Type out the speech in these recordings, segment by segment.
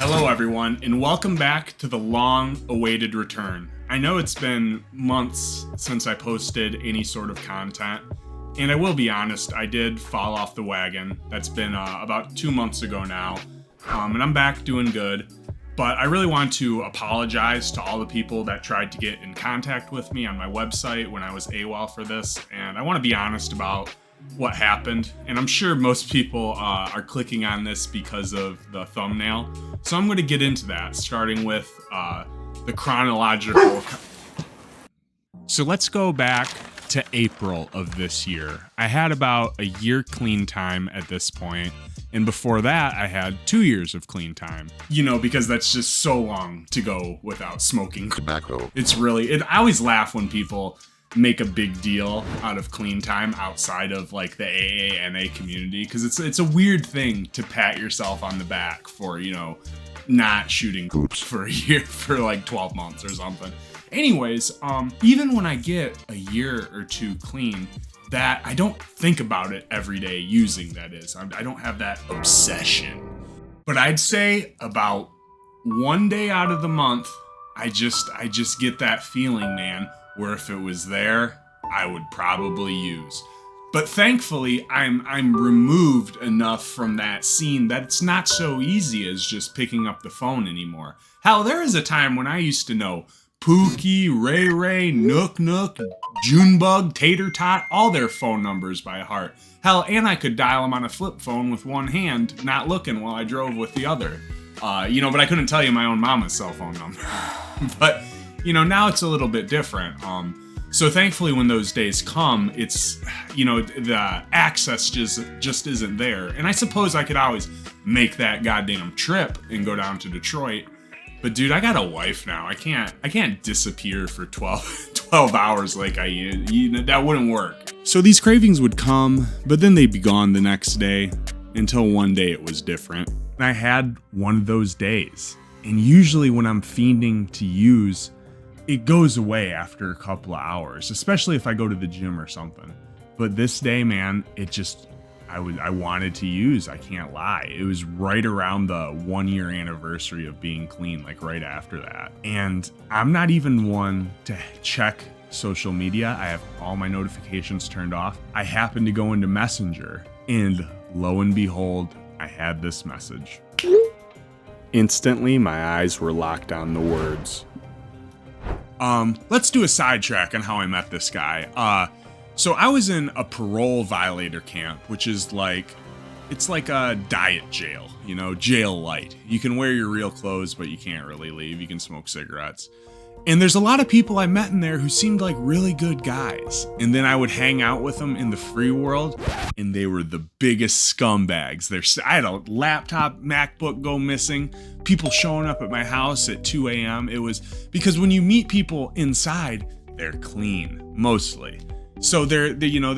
Hello everyone, and welcome back to the long-awaited return. I know it's been months since I posted any sort of content, and I will be honest, I did fall off the wagon. That's been about 2 months ago now, and I'm back doing good. But I really want to apologize to all the people that tried to get in contact with me on my website when I was AWOL for this, and I want to be honest about what happened. And I'm sure most people are clicking on this because of the thumbnail. So I'm going to get into that, starting with the chronological. So let's go back to April of this year. I had about a year clean time at this point, and before that I had 2 years of clean time. You know, because that's just so long to go without smoking tobacco. I always laugh when people make a big deal out of clean time outside of like the AANA community, because it's a weird thing to pat yourself on the back for, you know, not shooting Oops. for a year, for like 12 months or something. Anyways, even when I get a year or two clean, that I don't think about it every day using, that is. I don't have that obsession. But I'd say about one day out of the month, I just get that feeling, man, where if it was there, I would probably use. But thankfully, I'm removed enough from that scene that it's not so easy as just picking up the phone anymore. Hell, there was a time when I used to know Pookie, Ray Ray, Nook Nook, Junebug, Tater Tot, all their phone numbers by heart. Hell, and I could dial them on a flip phone with one hand, not looking while I drove with the other. But I couldn't tell you my own mama's cell phone number. But now it's a little bit different. So thankfully when those days come, it's, the access just isn't there. And I suppose I could always make that goddamn trip and go down to Detroit. But dude, I got a wife now. I can't disappear for 12 hours like I used. That wouldn't work. So these cravings would come, but then they'd be gone the next day, until one day it was different. And I had one of those days. And usually when I'm fiending to use, it goes away after a couple of hours, especially if I go to the gym or something. But this day, man, I wanted to use, I can't lie. It was right around the 1 year anniversary of being clean, like right after that. And I'm not even one to check social media. I have all my notifications turned off. I happened to go into Messenger, and lo and behold, I had this message. Instantly, my eyes were locked on the words. Let's do a sidetrack on how I met this guy. So I was in a parole violator camp, which is it's like a diet jail, jail light. You can wear your real clothes, but you can't really leave. You can smoke cigarettes. And there's a lot of people I met in there who seemed like really good guys. And then I would hang out with them in the free world, and they were the biggest scumbags. I had a laptop, MacBook go missing, people showing up at my house at 2 a.m. It was because when you meet people inside, they're clean, mostly. So they're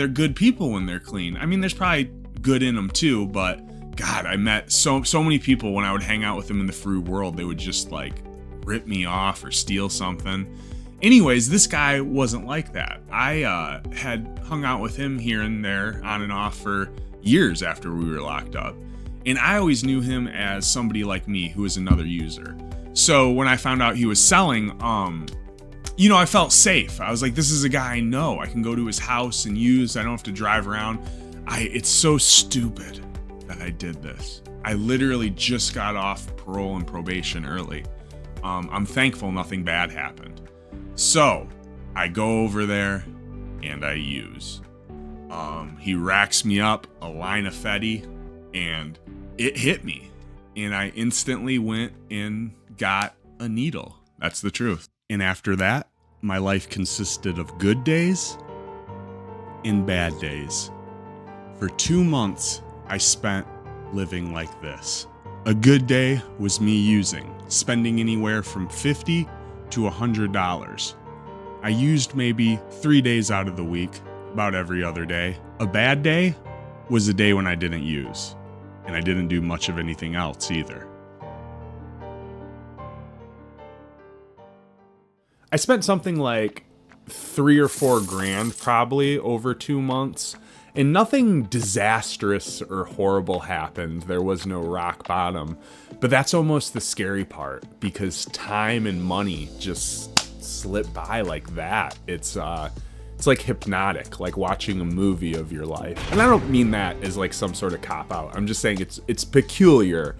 good people when they're clean. I mean, there's probably good in them too, but God, I met so many people when I would hang out with them in the free world. They would just rip me off or steal something. Anyways, this guy wasn't like that. I had hung out with him here and there on and off for years after we were locked up. And I always knew him as somebody like me who was another user. So when I found out he was selling, I felt safe. I was like, this is a guy I know. I can go to his house and use. I don't have to drive around. It's so stupid that I did this. I literally just got off parole and probation early. I'm thankful nothing bad happened. So I go over there and I use. He racks me up a line of Fetty, and it hit me. And I instantly went and got a needle. That's the truth. And after that, my life consisted of good days and bad days. For 2 months, I spent living like this. A good day was me using, spending anywhere from $50 to $100. I used maybe 3 days out of the week, about every other day. A bad day was a day when I didn't use, and I didn't do much of anything else either. I spent something like $3 or $4 grand probably over 2 months. And nothing disastrous or horrible happened. There was no rock bottom. But that's almost the scary part, because time and money just slip by like that. It's like hypnotic, like watching a movie of your life. And I don't mean that as like some sort of cop-out. I'm just saying it's peculiar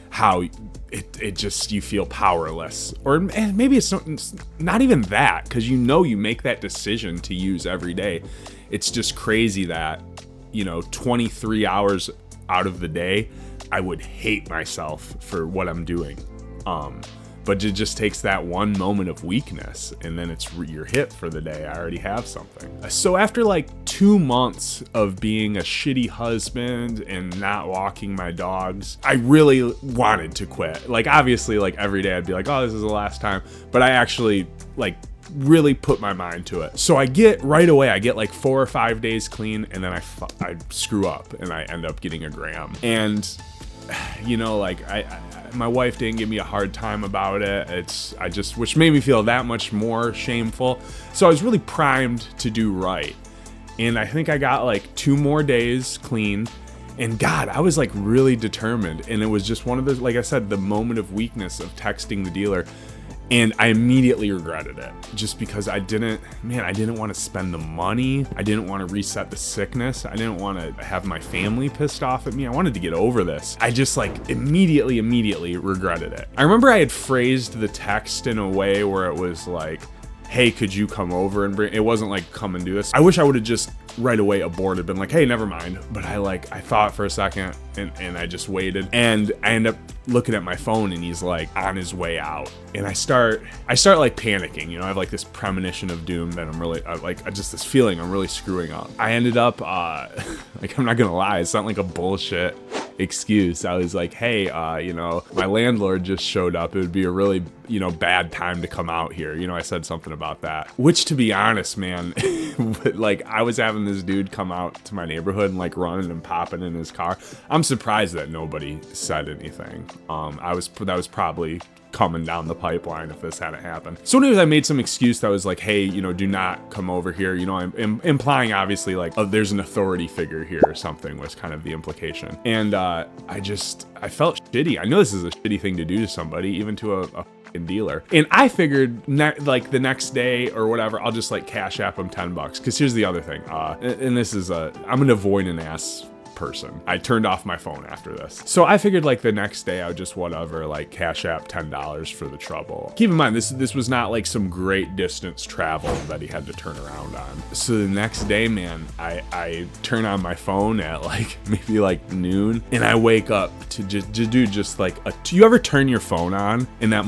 how it just, you feel powerless. Or maybe it's not even that, because you make that decision to use every day. It's just crazy that, 23 hours out of the day, I would hate myself for what I'm doing. But it just takes that one moment of weakness, and then you're hit for the day. I already have something. So after like 2 months of being a shitty husband and not walking my dogs, I really wanted to quit. Like, obviously, like every day I'd be like, oh, this is the last time. But I actually like really put my mind to it. So I get like 4 or 5 days clean, and then I screw up and I end up getting a gram. And like my wife didn't give me a hard time about it. Which made me feel that much more shameful. So I was really primed to do right. And I think I got like 2 more days clean. And God, I was like really determined. And it was just one of those, like I said, the moment of weakness of texting the dealer. And I immediately regretted it, just because I didn't want to spend the money. I didn't want to reset the sickness. I didn't want to have my family pissed off at me. I wanted to get over this. I just like immediately regretted it. I remember I had phrased the text in a way where it was like, hey, could you come over and bring, it wasn't like, come and do this. I wish I would have just right away aborted, been like, hey, never mind. But I thought for a second, and I just waited, and I end up looking at my phone, and he's like on his way out. And I start like panicking, I have like this premonition of doom that I'm really just this feeling I'm really screwing up. I ended up like, I'm not gonna lie, it's not like a bullshit excuse. I was like, hey, my landlord just showed up. It would be a really, bad time to come out here. I said something about that, which, to be honest, man, like, I was having this dude come out to my neighborhood and like running and popping in his car. I'm surprised that nobody said anything. That was probably coming down the pipeline if this hadn't happened. So anyways, I made some excuse that was like, hey, do not come over here. I'm implying, obviously, like, oh, there's an authority figure here or something, was kind of the implication. And I felt shitty. I know this is a shitty thing to do to somebody, even to a dealer. And I figured like the next day or whatever, I'll just like cash app him $10. Cause here's the other thing. And this is I'm an avoidant ass person. I turned off my phone after this. So I figured like the next day I would just like cash app $10 for the trouble. Keep in mind, this was not like some great distance travel that he had to turn around on. So the next day, man, I turn on my phone at like maybe like noon, and I wake up to just like you ever turn your phone on and that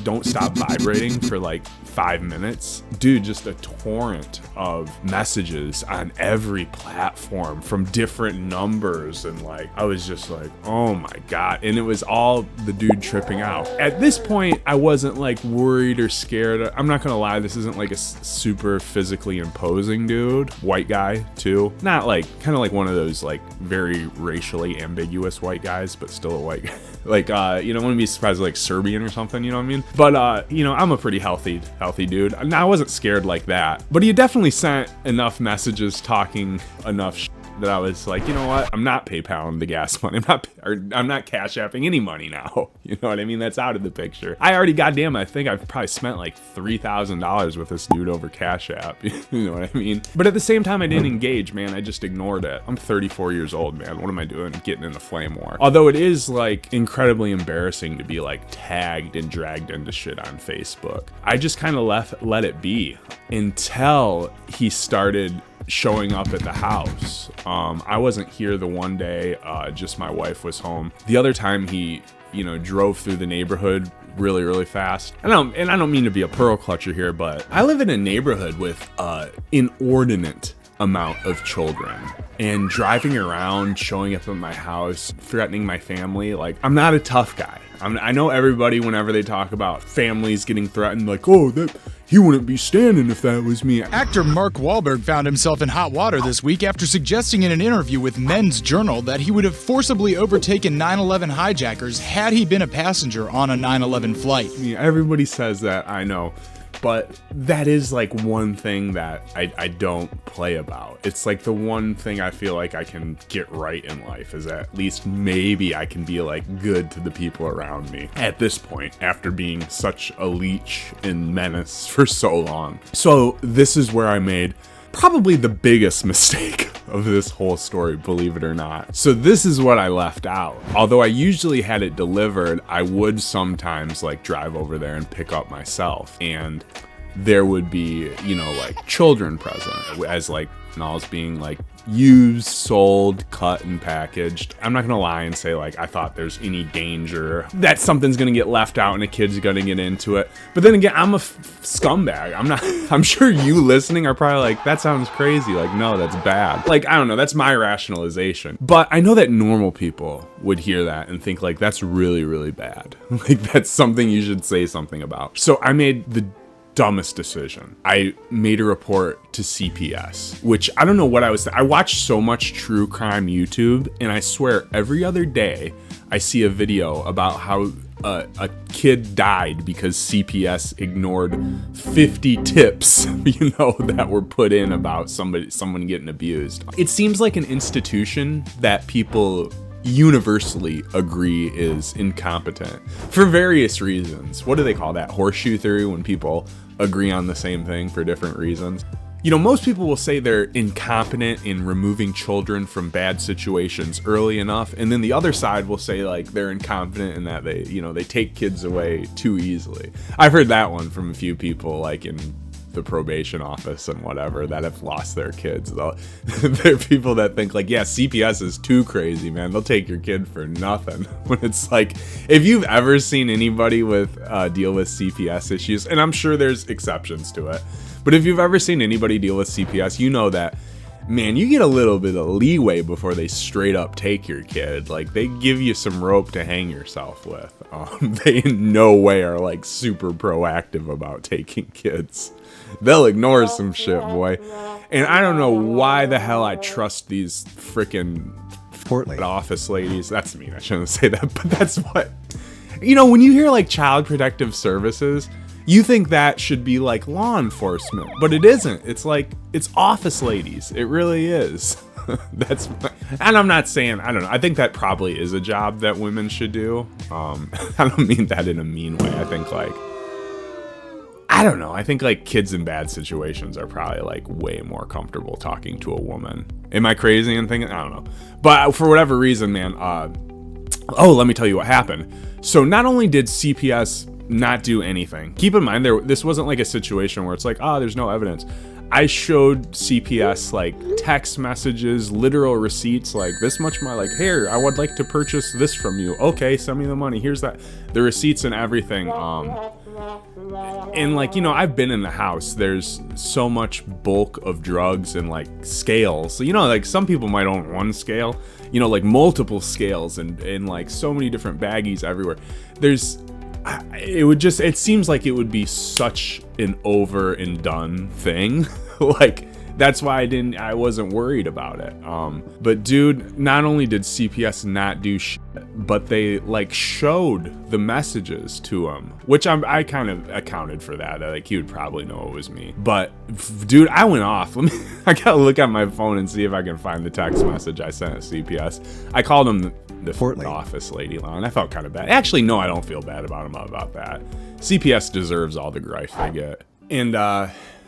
don't stop vibrating for like 5 minutes? Dude, just a torrent of messages on every platform from different numbers, and like I was just like, oh my God. And it was all the dude tripping out. At this point, I wasn't like worried or scared. I'm not gonna lie, this isn't like a super physically imposing dude. White guy too. Not like, kind of like one of those like very racially ambiguous white guys, but still a white guy. Like, I wouldn't be surprised, like Serbian or something, you know what I mean? But, I'm a pretty healthy dude. Now, I wasn't scared like that, but he definitely sent enough messages talking enough that I was like, you know what? I'm not PayPaling the gas money. I'm not cash apping any money now. You know what I mean? That's out of the picture. I think I've probably spent like $3,000 with this dude over Cash App. You know what I mean? But at the same time, I didn't engage, man. I just ignored it. I'm 34 years old, man. What am I doing? Getting in the flame war. Although it is like incredibly embarrassing to be like tagged and dragged into shit on Facebook. I just kind of let it be until he started showing up at the house. I wasn't here the one day, just my wife was home. The other time he, drove through the neighborhood really, really fast. And I don't mean to be a pearl clutcher here, but I live in a neighborhood with inordinate amount of children, and driving around, showing up at my house, threatening my family. Like, I'm not a tough guy. I know everybody, whenever they talk about families getting threatened, like, oh, he wouldn't be standing if that was me. Actor Mark Wahlberg found himself in hot water this week after suggesting in an interview with Men's Journal that he would have forcibly overtaken 9/11 hijackers had he been a passenger on a 9/11 flight. Yeah, everybody says that, I know. But that is like one thing that I don't play about. It's like the one thing I feel like I can get right in life is at least maybe I can be like good to the people around me at this point after being such a leech and menace for so long. So this is where I made probably the biggest mistake of this whole story, believe it or not. So this is what I left out. Although I usually had it delivered, I would sometimes like drive over there and pick up myself. And there would be, you know, like children present as like knowledge being like used, sold, cut, and packaged. I'm not gonna lie and say like I thought there's any danger that something's gonna get left out and a kid's gonna get into it. But then again, I'm a scumbag. I'm sure you listening are probably like, that sounds crazy. Like, no, that's bad. Like, I don't know, that's my rationalization. But I know that normal people would hear that and think like, that's really, really bad. Like, that's something you should say something about. So I made the dumbest decision. I made a report to CPS, which I don't know what I watch so much true crime YouTube, and I swear every other day I see a video about how a kid died because CPS ignored 50 tips, you know, that were put in about someone getting abused. It seems like an institution that people universally agree is incompetent for various reasons. What do they call that? Horseshoe theory, when people agree on the same thing for different reasons. You know, most people will say they're incompetent in removing children from bad situations early enough, and then the other side will say like they're incompetent in that they, you know, they take kids away too easily. I've heard that one from a few people like in the probation office and whatever that have lost their kids, though. There are people that think like, yeah, CPS is too crazy, man, they'll take your kid for nothing. When it's like, if you've ever seen anybody with deal with CPS issues, and I'm sure there's exceptions to it, but if you've ever seen anybody deal with CPS, you know that, man, you get a little bit of leeway before they straight up take your kid. Like, they give you some rope to hang yourself with. They in no way are like super proactive about taking kids. They'll ignore some shit, boy. And I don't know why the hell I trust these freaking office ladies. That's mean, I shouldn't say that, but that's what, you know, when you hear like Child Protective Services, you think that should be like law enforcement, but it isn't. It's like, it's office ladies. It really is. And I'm not saying, I don't know, I think that probably is a job that women should do. I don't mean that in a mean way. I think like, I don't know. I think like kids in bad situations are probably like way more comfortable talking to a woman. Am I crazy and thinking? I don't know. But for whatever reason, man, let me tell you what happened. So not only did CPS not do anything, keep in mind this wasn't like a situation where it's like, there's no evidence. I showed CPS like text messages, literal receipts, like this much money, like, here, I would like to purchase this from you. Okay, send me the money. Here's the receipts and everything. And like, you know, I've been in the house. There's so much bulk of drugs and like scales. So, you know, like some people might own one scale, you know, like multiple scales and like so many different baggies everywhere. It seems like it would be such an over and done thing. Like, that's why I wasn't worried about it. But dude, not only did CPS not do shit, but they like showed the messages to him, which I kind of accounted for that. Like, he would probably know it was me. But dude, I went off. I gotta look at my phone and see if I can find the text message I sent at CPS. I called him the office lady line, and I felt kind of bad. Actually, no, I don't feel bad about him about that. CPS deserves all the grief they get. And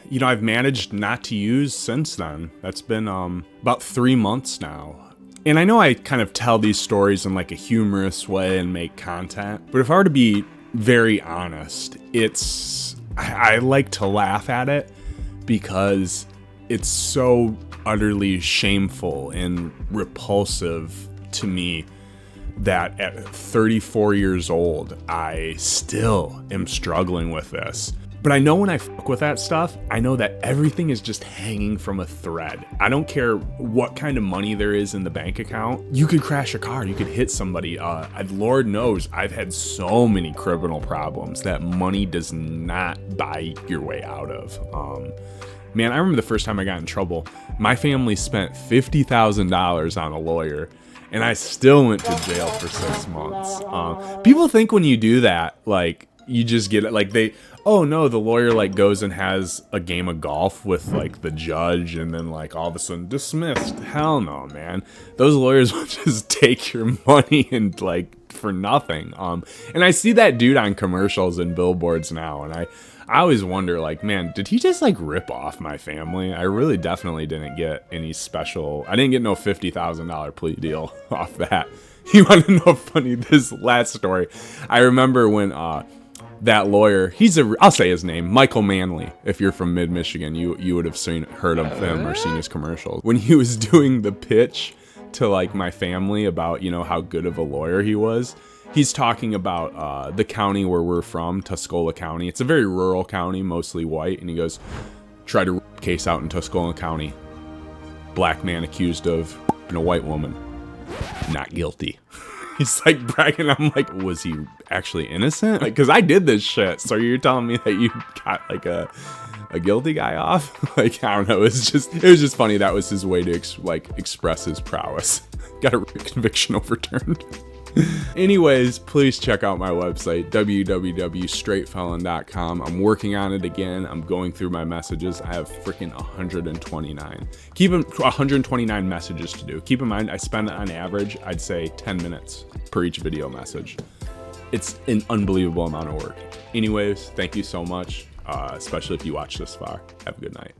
you know, I've managed not to use since then. That's been about 3 months now. And I know I kind of tell these stories in like a humorous way and make content, but if I were to be very honest, I like to laugh at it because it's so utterly shameful and repulsive to me that at 34 years old, I still am struggling with this. But I know when I fuck with that stuff, I know that everything is just hanging from a thread. I don't care what kind of money there is in the bank account. You could crash a car, you could hit somebody. Lord knows I've had so many criminal problems that money does not buy your way out of. Man, I remember the first time I got in trouble, my family spent $50,000 on a lawyer, and I still went to jail for 6 months. People think when you do that, like, you just get it like oh no, the lawyer like goes and has a game of golf with like the judge and then like all of a sudden dismissed. Hell no, man. Those lawyers will just take your money and like for nothing. And I see that dude on commercials and billboards now, and I always wonder, like, man, did he just like rip off my family? I really definitely didn't get any special. I didn't get no $50,000 plea deal off that. You want to know funny? This last story, I remember when that lawyer, I'll say his name, Michael Manley. If you're from mid-Michigan, you would have heard of him or seen his commercials. When he was doing the pitch to like my family about, you know, how good of a lawyer he was, he's talking about the county where we're from, Tuscola County. It's a very rural county, mostly white. And he goes, tried to case out in Tuscola County. Black man accused of a white woman. Not guilty. He's like bragging. I'm like, was he actually innocent? Like, cause I did this shit. So you're telling me that you got like a guilty guy off? Like, I don't know. It was just funny. That was his way to express his prowess. Got a conviction overturned. Anyways, please check out my website, www.straightfelon.com. I'm working on it again. I'm going through my messages. I have freaking 129. 129 messages to do. Keep in mind, I spend on average, I'd say 10 minutes per each video message. It's an unbelievable amount of work. Anyways, thank you so much, especially if you watch this far. Have a good night.